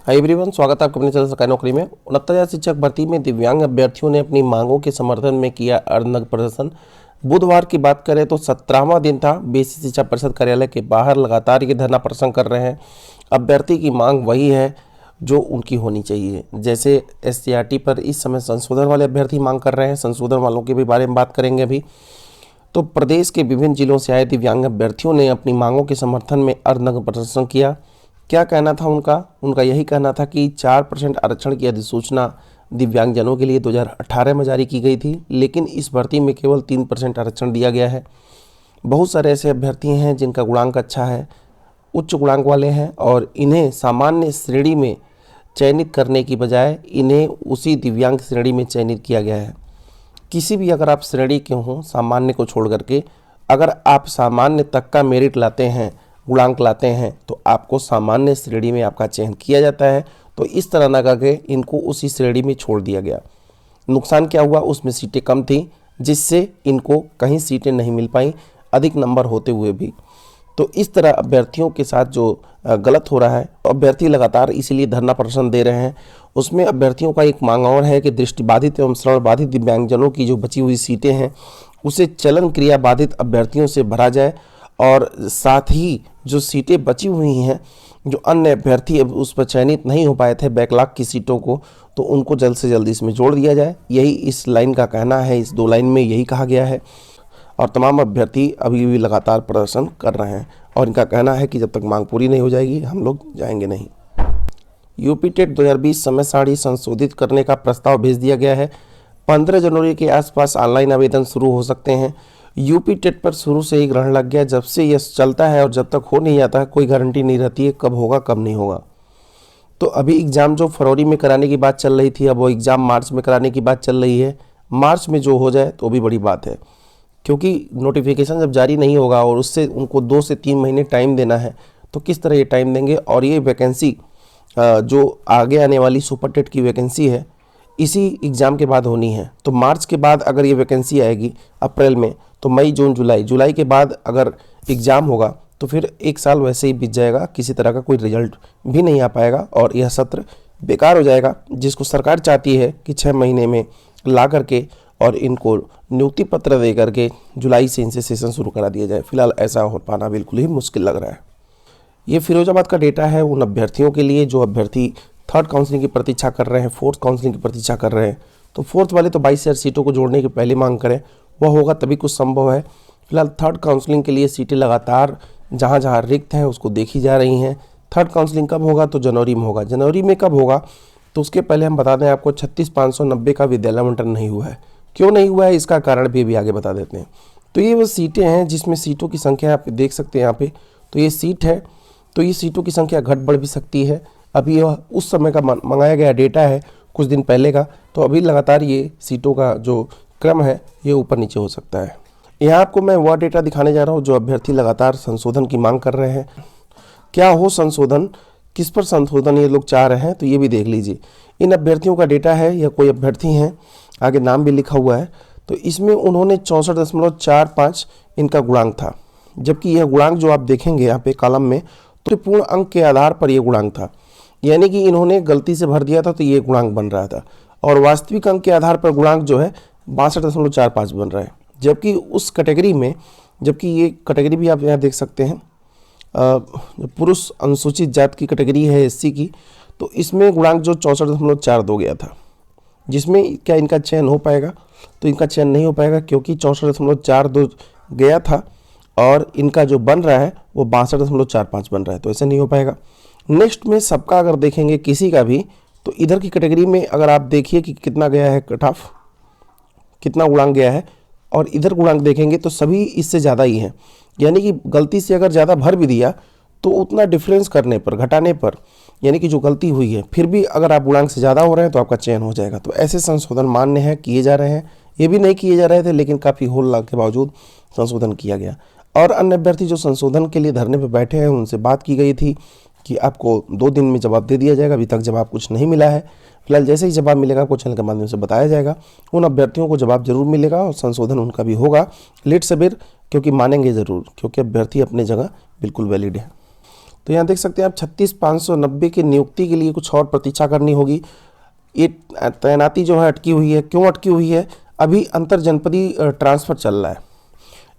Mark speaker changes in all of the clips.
Speaker 1: Hi everyone, स्वागत है आपका अपने चैनल सरकारी नौकरी में। 69,000 शिक्षक भर्ती में दिव्यांग अभ्यर्थियों ने अपनी मांगों के समर्थन में किया अर्धनग्न प्रदर्शन। बुधवार की बात करें तो 17वां दिन था। बेसिक शिक्षा परिषद कार्यालय के बाहर लगातार ये धरना प्रदर्शन कर रहे हैं। अभ्यर्थी की मांग वही है जो उनकी होनी चाहिए। जैसे SCRT पर इस समय संशोधन वाले अभ्यर्थी मांग कर रहे हैं, संशोधन वालों के भी बारे में बात करेंगे अभी। तो प्रदेश के विभिन्न जिलों से आए दिव्यांग अभ्यर्थियों ने अपनी मांगों के समर्थन में अर्धनग्न प्रदर्शन किया। क्या कहना था उनका यही कहना था कि 4% आरक्षण की अधिसूचना दिव्यांगजनों के लिए 2018 में जारी की गई थी, लेकिन इस भर्ती में केवल 3% आरक्षण दिया गया है। बहुत सारे ऐसे अभ्यर्थी हैं जिनका गुणांक अच्छा है, उच्च गुणांक वाले हैं, और इन्हें सामान्य श्रेणी में चयनित करने की बजाय इन्हें उसी दिव्यांग श्रेणी में चयनित किया गया है। किसी भी अगर आप श्रेणी के हों, सामान्य को छोड़ करके, अगर आप सामान्य तक का मेरिट लाते हैं, गुणांक लाते हैं, तो आपको सामान्य श्रेणी में आपका चयन किया जाता है। तो इस तरह न करके इनको उसी श्रेणी में छोड़ दिया गया। नुकसान क्या हुआ, उसमें सीटें कम थी, जिससे इनको कहीं सीटें नहीं मिल पाई, अधिक नंबर होते हुए भी। तो इस तरह अभ्यर्थियों के साथ जो गलत हो रहा है, अभ्यर्थी लगातार इसीलिए धरना प्रदर्शन दे रहे हैं। उसमें अभ्यर्थियों का एक मांग और है कि दृष्टिबाधित एवं श्रवण बाधित दिव्यांगजनों की जो बची हुई सीटें हैं, उसे चलन क्रिया बाधित अभ्यर्थियों से भरा जाए, और साथ ही जो सीटें बची हुई हैं, जो अन्य अभ्यर्थी अब उस पर चयनित नहीं हो पाए थे बैकलॉग की सीटों को, तो उनको जल्द से जल्द इसमें जोड़ दिया जाए। यही इस लाइन का कहना है, इस 2 लाइन में यही कहा गया है। और तमाम अभ्यर्थी अभी भी लगातार प्रदर्शन कर रहे हैं, और इनका कहना है कि जब तक मांग पूरी नहीं हो जाएगी हम लोग जाएंगे नहीं। यूपी टेट 2020 समय सारणी संशोधित करने का प्रस्ताव भेज दिया गया है। 15 जनवरी के आसपास ऑनलाइन आवेदन शुरू हो सकते हैं। यूपी टेट पर शुरू से ही ग्रहण लग गया। जब से यह चलता है और जब तक हो नहीं जाता है, कोई गारंटी नहीं रहती है कब होगा कब नहीं होगा। तो अभी एग्ज़ाम जो फरवरी में कराने की बात चल रही थी, अब वो एग्ज़ाम मार्च में कराने की बात चल रही है। मार्च में जो हो जाए तो भी बड़ी बात है, क्योंकि नोटिफिकेशन जब जारी नहीं होगा और उससे उनको 2 से 3 महीने टाइम देना है, तो किस तरह ये टाइम देंगे। और ये वैकेंसी जो आगे आने वाली सुपर टेट की वैकेंसी है, इसी एग्ज़ाम के बाद होनी है। तो मार्च के बाद अगर ये वैकेंसी आएगी अप्रैल में, तो मई जून जुलाई के बाद अगर एग्ज़ाम होगा, तो फिर 1 साल वैसे ही बीत जाएगा, किसी तरह का कोई रिजल्ट भी नहीं आ पाएगा और यह सत्र बेकार हो जाएगा। जिसको सरकार चाहती है कि 6 महीने में ला करके और इनको नियुक्ति पत्र दे करके जुलाई से इनसे सेशन शुरू करा दिया जाए। फिलहाल ऐसा हो पाना बिल्कुल ही मुश्किल लग रहा है। ये फिरोजाबाद का डेटा है उन अभ्यर्थियों के लिए जो अभ्यर्थी 3rd काउंसलिंग की प्रतीक्षा कर रहे हैं, 4th काउंसलिंग की प्रतीक्षा कर रहे हैं। तो 4th वाले तो 22,000 सीटों को जोड़ने की पहले मांग करें, वह होगा तभी कुछ संभव है। फिलहाल 3rd काउंसलिंग के लिए सीटें लगातार जहाँ जहाँ रिक्त हैं उसको देखी जा रही हैं। 3rd काउंसलिंग कब होगा, तो जनवरी में होगा। जनवरी में कब होगा, तो उसके पहले हम बता दें आपको 36,590 का विद्यालय आवंटन नहीं हुआ है। क्यों नहीं हुआ है, इसका कारण भी आगे बता देते हैं। तो ये वो सीटें हैं जिसमें सीटों की संख्या आप देख सकते हैं यहाँ पे। तो ये सीट है, तो ये सीटों की संख्या घट बढ़ भी सकती है। अभी यह उस समय का मंगाया गया डेटा है, कुछ दिन पहले का। तो अभी लगातार ये सीटों का जो क्रम है ये ऊपर नीचे हो सकता है। यहाँ आपको मैं वह डेटा दिखाने जा रहा हूँ जो अभ्यर्थी लगातार संशोधन की मांग कर रहे हैं। क्या हो संशोधन, किस पर संशोधन ये लोग चाह रहे हैं, तो ये भी देख लीजिए। इन अभ्यर्थियों का डेटा है, या कोई अभ्यर्थी हैं, आगे नाम भी लिखा हुआ है। तो इसमें उन्होंने 64.45 इनका गुणांक था, जबकि यह गुणांक जो आप देखेंगे यहाँ पे कॉलम में, तो पूर्ण अंक के आधार पर यह गुणांक था। यानी कि इन्होंने गलती से भर दिया था तो ये गुणांक बन रहा था, और वास्तविक अंक के आधार पर गुणांक जो है 62.45 बन रहा है। जबकि उस कैटेगरी में, जबकि ये कैटेगरी भी आप यहाँ देख सकते हैं, पुरुष अनुसूचित जाति की कैटेगरी है SC की, तो इसमें गुणांक जो 64.42 गया था, जिसमें क्या इनका चयन हो पाएगा, तो इनका चयन नहीं हो पाएगा, क्योंकि 64.42 गया था और इनका जो बन रहा है वो 62.45 बन रहा है, तो ऐसे नहीं हो पाएगा। नेक्स्ट में सबका अगर देखेंगे किसी का भी, तो इधर की कैटेगरी में अगर आप देखिए कि कितना गया है कट ऑफ, कितना गुणांक गया है, और इधर गुणांक देखेंगे तो सभी इससे ज़्यादा ही हैं। यानी कि गलती से अगर ज़्यादा भर भी दिया तो उतना डिफरेंस करने पर, घटाने पर, यानी कि जो गलती हुई है, फिर भी अगर आप गुणांक से ज़्यादा हो रहे हैं तो आपका चयन हो जाएगा। तो ऐसे संशोधन मान्य है, किए जा रहे हैं। ये भी नहीं किए जा रहे थे, लेकिन काफ़ी होल के बावजूद संशोधन किया गया। और अन्य अभ्यर्थी जो संशोधन के लिए धरने पर बैठे हैं, उनसे बात की गई थी कि आपको 2 दिन में जवाब दे दिया जाएगा। अभी तक जवाब कुछ नहीं मिला है। फिलहाल जैसे ही जवाब मिलेगा आपको चैनल के माध्यम से बताया जाएगा। उन अभ्यर्थियों को जवाब जरूर मिलेगा और संशोधन उनका भी होगा, लेट सवेर, क्योंकि मानेंगे ज़रूर, क्योंकि अभ्यर्थी अपने जगह बिल्कुल वैलिड है। तो यहाँ देख सकते हैं आप 36,590 की नियुक्ति के लिए कुछ और प्रतीक्षा करनी होगी। ये तैनाती जो है अटकी हुई है, क्यों अटकी हुई है? अभी अंतर जनपदीय ट्रांसफ़र चल रहा है।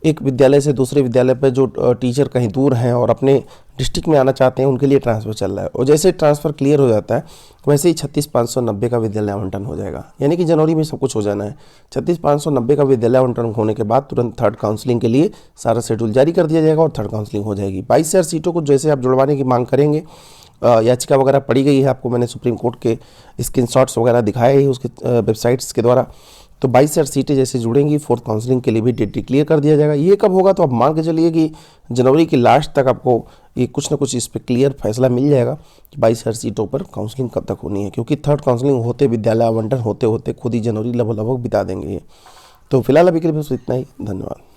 Speaker 1: एक विद्यालय से दूसरे विद्यालय पर जो टीचर कहीं दूर हैं और अपने डिस्ट्रिक्ट में आना चाहते हैं, उनके लिए ट्रांसफ़र चल रहा है। और जैसे ट्रांसफ़र क्लियर हो जाता है वैसे ही 36,590 का विद्यालय आवंटन हो जाएगा, यानी कि जनवरी में सब कुछ हो जाना है। 36,590 का विद्यालय आवंटन होने के बाद तुरंत थर्ड काउंसलिंग के लिए सारा शेड्यूल जारी कर दिया जाएगा और थर्ड काउंसलिंग हो जाएगी। 22,000 सीटों को जैसे आप जुड़वाने की मांग करेंगे, याचिका वगैरह पड़ी गई है, आपको मैंने सुप्रीम कोर्ट के स्क्रीनशॉट्स वगैरह दिखाए ही उसके वेबसाइट्स के द्वारा। तो 22,000 सीटें जैसे जुड़ेंगी, फोर्थ काउंसलिंग के लिए भी डेट डिक्लेयर कर दिया जाएगा। ये कब होगा? तो आप मान के चलिए कि जनवरी की लास्ट तक आपको ये कुछ ना कुछ इस पर क्लियर फैसला मिल जाएगा कि 22,000 सीटों पर काउंसलिंग कब तक होनी है, क्योंकि थर्ड काउंसलिंग होते विद्यालय आवंटन होते होते खुद ही जनवरी लगभग बिता देंगे ये। तो फिलहाल अभी के लिए बस इतना ही। धन्यवाद।